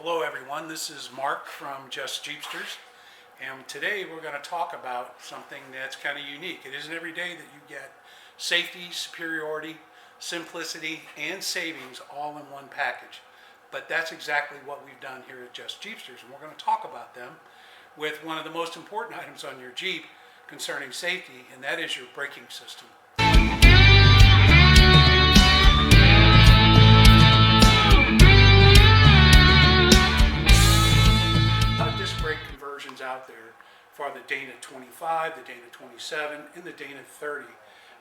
Hello everyone, this is Mark from Just Jeepsters, and today we're going to talk about something that's kind of unique. It isn't every day that you get safety, superiority, simplicity, and savings all in one package. But that's exactly what we've done here at Just Jeepsters, and we're going to talk about them with one of the most important items on your Jeep concerning safety, and that is your braking system. Brake conversions out there for the Dana 25, the Dana 27, and the Dana 30,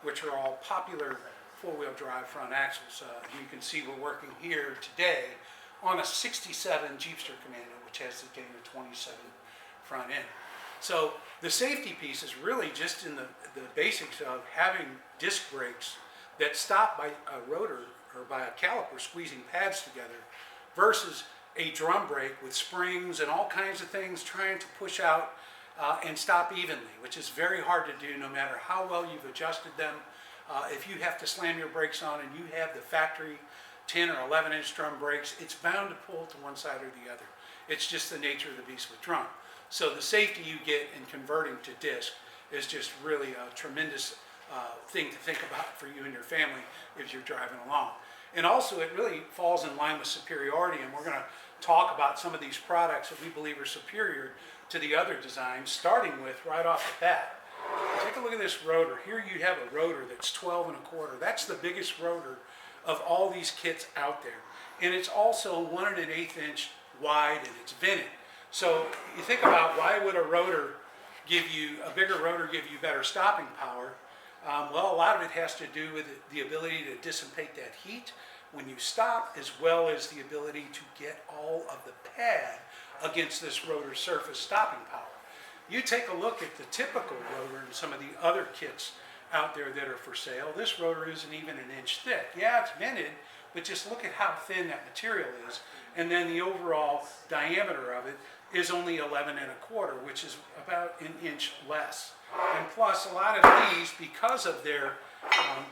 which are all popular four-wheel drive front axles. You can see we're working here today on a 67 Jeepster Commando, which has the Dana 27 front end. So the safety piece is really just in the basics of having disc brakes that stop by a rotor or by a caliper squeezing pads together versus a drum brake with springs and all kinds of things trying to push out and stop evenly, which is very hard to do no matter how well you've adjusted them. If you have to slam your brakes on and you have the factory 10 or 11 inch drum brakes, it's bound to pull to one side or the other. It's just the nature of the beast with drum. So the safety you get in converting to disc is just really a tremendous thing to think about for you and your family if you're driving along. And also it really falls in line with superiority, and we're going to talk about some of these products that we believe are superior to the other designs, starting with right off the bat. Take a look at this rotor. Here you have a rotor that's 12 1/4. That's the biggest rotor of all these kits out there. And it's also 1 1/8 inch wide, and it's vented. So you think about, why would a bigger rotor give you better stopping power? Well, a lot of it has to do with the ability to dissipate that heat when you stop, as well as the ability to get all of the pad against this rotor surface stopping power. You take a look at the typical rotor and some of the other kits out there that are for sale. This rotor isn't even an inch thick. Yeah, it's vented, but just look at how thin that material is. And then the overall diameter of it is only 11 1/4, which is about an inch less. And plus, a lot of these, because of their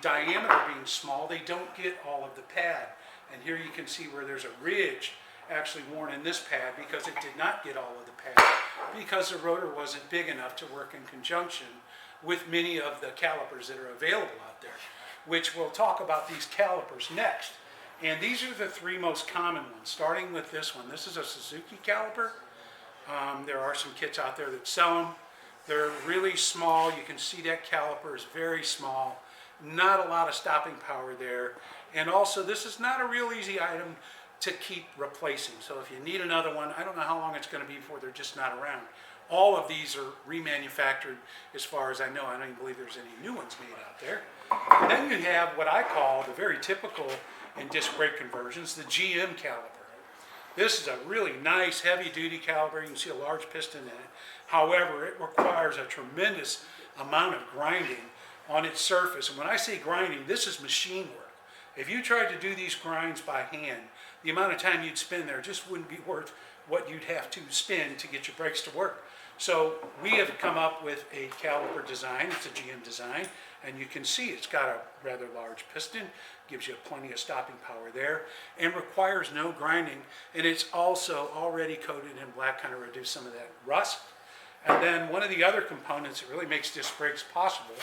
diameter being small, they don't get all of the pad. And here you can see where there's a ridge actually worn in this pad because it did not get all of the pad, because the rotor wasn't big enough to work in conjunction with many of the calipers that are available out there, which we'll talk about these calipers next. And these are the three most common ones, starting with this one. This is a Suzuki Caliper. There are some kits out there that sell them. They're really small. You can see that caliper is very small. Not a lot of stopping power there. And also, this is not a real easy item to keep replacing. So if you need another one, I don't know how long it's going to be before they're just not around. All of these are remanufactured as far as I know. I don't even believe there's any new ones made out there. And then you have what I call the very typical in disc brake conversions, the Gm Caliper. This is a really nice heavy-duty caliper. You can see a large piston in it. However, it requires a tremendous amount of grinding on its surface. And when I say grinding, this is machine work. If you tried to do these grinds by hand, the amount of time you'd spend there just wouldn't be worth what you'd have to spend to get your brakes to work. So we have come up with a caliper design. It's a GM design, and you can see it's got a rather large piston, gives you plenty of stopping power there, and requires no grinding. And it's also already coated in black, kind of reduce some of that rust. And then one of the other components that really makes disc brakes possible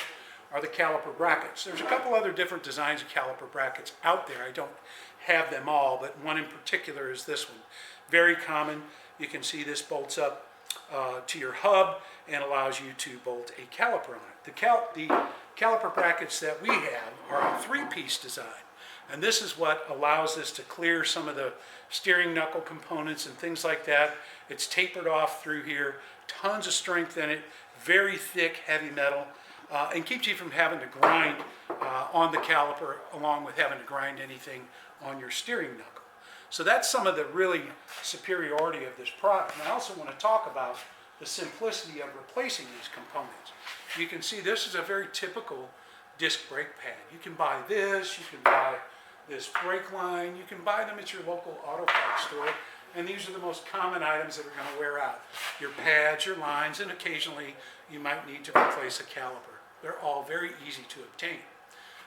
are the Caliper Brackets. There's a couple other different designs of Caliper Brackets out there. I don't have them all, but one in particular is this one. Very common. You can see this bolts up to your hub and allows you to bolt a caliper on it. The Caliper Brackets that we have are a three-piece design. And this is what allows us to clear some of the steering knuckle components and things like that. It's tapered off through here, tons of strength in it, very thick, heavy metal, and keeps you from having to grind on the caliper, along with having to grind anything on your steering knuckle. So that's some of the really superiority of this product. And I also want to talk about the simplicity of replacing these components. You can see this is a very typical disc brake pad. You can buy this, you can buy this brake line, you can buy them at your local auto parts store, and these are the most common items that are going to wear out. Your pads, your lines, and occasionally you might need to replace a caliper. They're all very easy to obtain.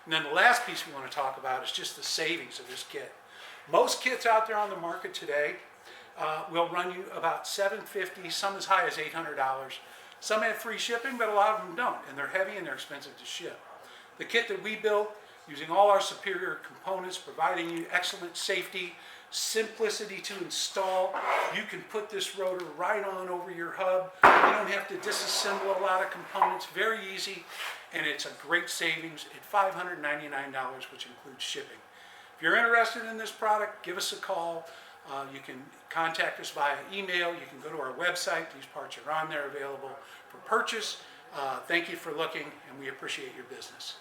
And then the last piece we want to talk about is just the savings of this kit. Most kits out there on the market today will run you about $750, some as high as $800. Some have free shipping, but a lot of them don't, and they're heavy and they're expensive to ship. The kit that we built, using all our superior components, providing you excellent safety, simplicity to install. You can put this rotor right on over your hub. You don't have to disassemble a lot of components. Very easy, and it's a great savings at $599, which includes shipping. If you're interested in this product, give us a call. You can contact us via email. You can go to our website. These parts are on there available for purchase. Thank you for looking, and we appreciate your business.